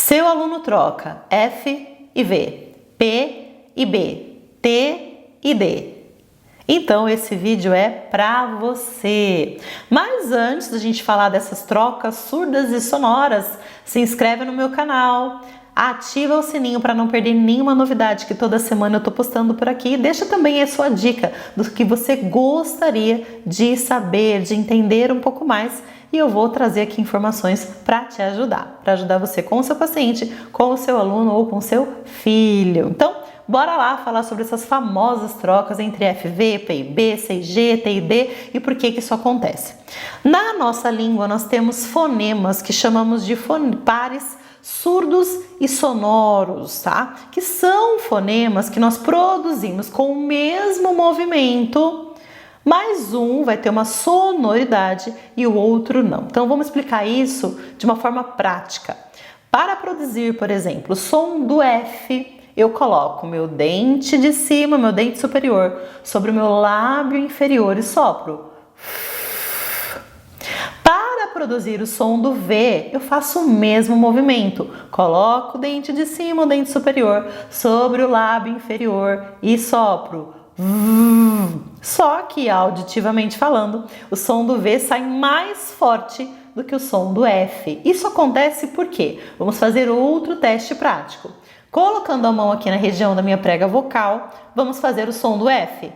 Seu aluno troca F e V, P e B, T e D. Então esse vídeo é para você. Mas antes da gente falar dessas trocas surdas e sonoras, se inscreve no meu canal, ativa o sininho para não perder nenhuma novidade que toda semana eu tô postando por aqui. E deixa também a sua dica do que você gostaria de saber, de entender um pouco mais. E eu vou trazer aqui informações para te ajudar, para ajudar você com o seu paciente, com o seu aluno ou com o seu filho. Então, bora lá falar sobre essas famosas trocas entre FV, PIB, CG, T e D e por que isso acontece. Na nossa língua, nós temos fonemas que chamamos de pares surdos e sonoros, tá? Que são fonemas que nós produzimos com o mesmo movimento, mas um vai ter uma sonoridade e o outro não. Então vamos explicar isso de uma forma prática. Para produzir, por exemplo, o som do F, eu coloco meu dente de cima, meu dente superior, sobre o meu lábio inferior e sopro. Para produzir o som do V, eu faço o mesmo movimento. Coloco o dente de cima, o dente superior, sobre o lábio inferior e sopro. Só que auditivamente falando, o som do V sai mais forte do que o som do F. Isso acontece por quê? Vamos fazer outro teste prático. Colocando a mão aqui na região da minha prega vocal, vamos fazer o som do F.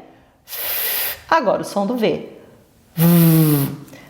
Agora o som do V.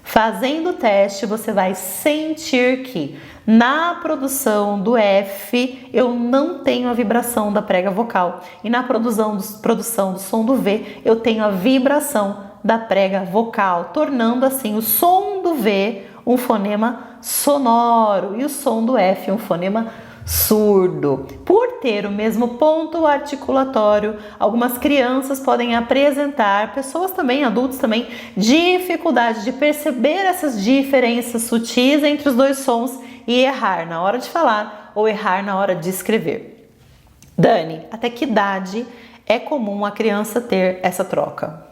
Fazendo o teste, você vai sentir que na produção do F eu não tenho a vibração da prega vocal e na produção do som do V eu tenho a vibração da prega vocal, tornando assim o som do V um fonema sonoro e o som do F um fonema surdo. Por ter o mesmo ponto articulatório, algumas crianças podem apresentar, pessoas também, adultos também, dificuldade de perceber essas diferenças sutis entre os dois sons e errar na hora de falar ou errar na hora de escrever. Dani, até que idade é comum a criança ter essa troca?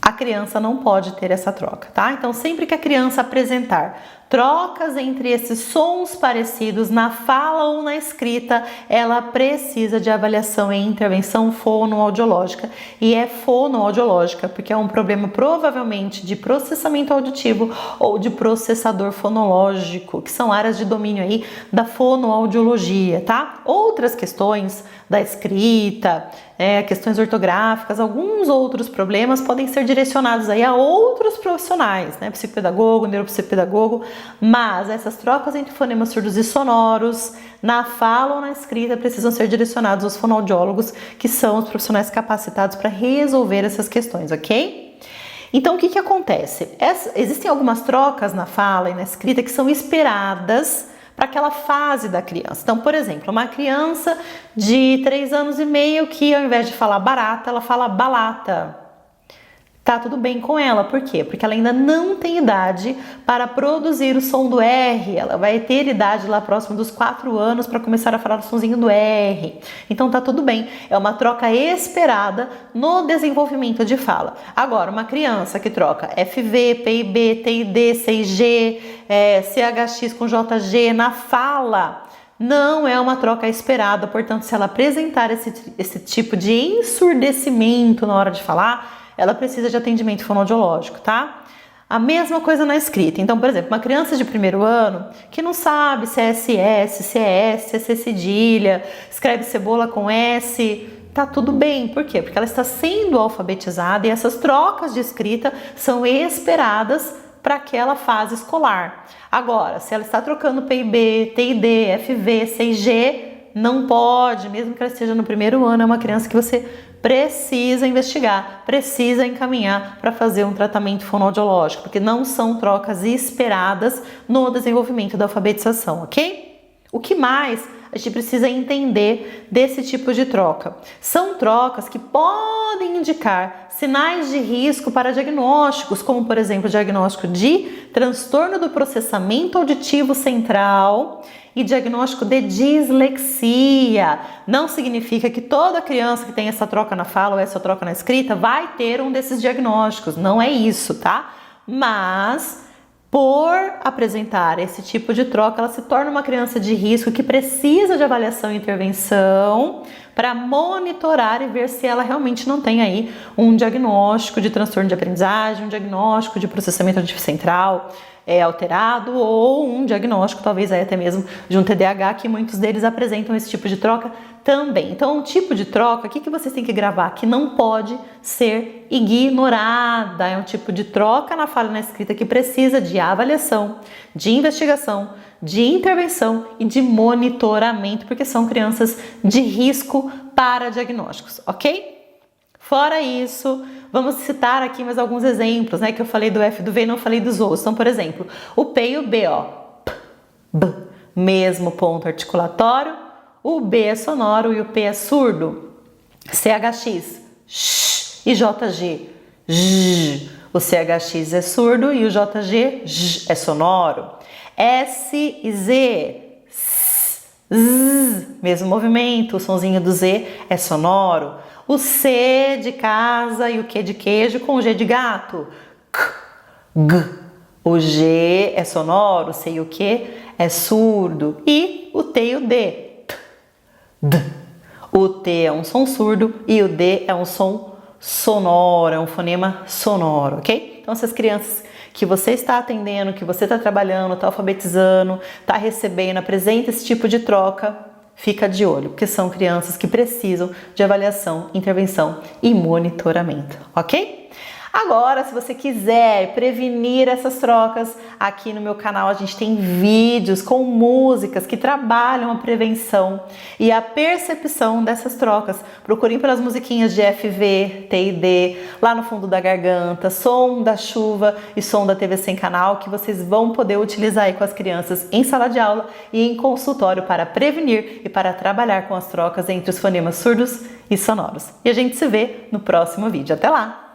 A criança não pode ter essa troca, tá? Então, sempre que a criança apresentar trocas entre esses sons parecidos na fala ou na escrita, ela precisa de avaliação e intervenção fonoaudiológica. E é fonoaudiológica porque é um problema provavelmente de processamento auditivo ou de processador fonológico, que são áreas de domínio aí da fonoaudiologia, tá? Outras questões da escrita, questões ortográficas, alguns outros problemas podem ser direcionados aí a outros profissionais, né? Psicopedagogo, neuropsicopedagogo, mas essas trocas entre fonemas surdos e sonoros, na fala ou na escrita, precisam ser direcionados aos fonoaudiólogos, que são os profissionais capacitados para resolver essas questões, ok? Então, o que acontece? Existem algumas trocas na fala e na escrita que são esperadas para aquela fase da criança. Então, por exemplo, uma criança de 3 anos e meio que ao invés de falar barata, ela fala balata. Tá tudo bem com ela, por quê? Porque ela ainda não tem idade para produzir o som do R, ela vai ter idade lá próximo dos 4 anos para começar a falar o sonzinho do R. Então tá tudo bem, é uma troca esperada no desenvolvimento de fala. Agora, uma criança que troca FV, PIB, TID, CG, CHX com JG na fala, não é uma troca esperada, portanto, se ela apresentar esse tipo de ensurdecimento na hora de falar, ela precisa de atendimento fonoaudiológico, tá? A mesma coisa na escrita. Então, por exemplo, uma criança de 1º ano que não sabe se é SS, se é S, se é C cedilha, escreve cebola com S, tá tudo bem. Por quê? Porque ela está sendo alfabetizada e essas trocas de escrita são esperadas para aquela fase escolar. Agora, se ela está trocando PIB, TID, FV, CG, não pode, mesmo que ela esteja no 1º ano, é uma criança que você precisa investigar, precisa encaminhar para fazer um tratamento fonoaudiológico, porque não são trocas esperadas no desenvolvimento da alfabetização, ok? O que mais a gente precisa entender desse tipo de troca? São trocas que podem indicar sinais de risco para diagnósticos, como por exemplo, diagnóstico de transtorno do processamento auditivo central e diagnóstico de dislexia. Não significa que toda criança que tem essa troca na fala ou essa troca na escrita vai ter um desses diagnósticos, não é isso, tá? Mas Por apresentar esse tipo de troca, ela se torna uma criança de risco que precisa de avaliação e intervenção para monitorar e ver se ela realmente não tem aí um diagnóstico de transtorno de aprendizagem, um diagnóstico de processamento central alterado ou um diagnóstico talvez até mesmo de um TDAH, que muitos deles apresentam esse tipo de troca também. Então, um tipo de troca, o que vocês têm que gravar? Que não pode ser ignorada. É um tipo de troca na fala e na escrita que precisa de avaliação, de investigação, de intervenção e de monitoramento, porque são crianças de risco para diagnósticos, ok? Fora isso, vamos citar aqui mais alguns exemplos, né? Que eu falei do F e do V e não falei dos Os. Então, por exemplo, o P e o B, ó. P, B, mesmo ponto articulatório. O B é sonoro e o P é surdo. CHX, sh, e JG, j. O CHX é surdo e o JG, j, é sonoro. S e Z, s, z, mesmo movimento. O sonzinho do Z é sonoro. O C de casa e o Q de queijo com o G de gato. K, G. O G é sonoro, o C e o Q é surdo. E o T e o D. T, D. O T é um som surdo e o D é um som sonoro, é um fonema sonoro, ok? Então, essas crianças que você está atendendo, que você está trabalhando, está alfabetizando, está recebendo, apresenta esse tipo de troca, fica de olho, porque são crianças que precisam de avaliação, intervenção e monitoramento, ok? Agora, se você quiser prevenir essas trocas, aqui no meu canal a gente tem vídeos com músicas que trabalham a prevenção e a percepção dessas trocas. Procurem pelas musiquinhas de FV, T e D, lá no fundo da garganta, som da chuva e som da TV Sem Canal, que vocês vão poder utilizar aí com as crianças em sala de aula e em consultório para prevenir e para trabalhar com as trocas entre os fonemas surdos e sonoros. E a gente se vê no próximo vídeo. Até lá!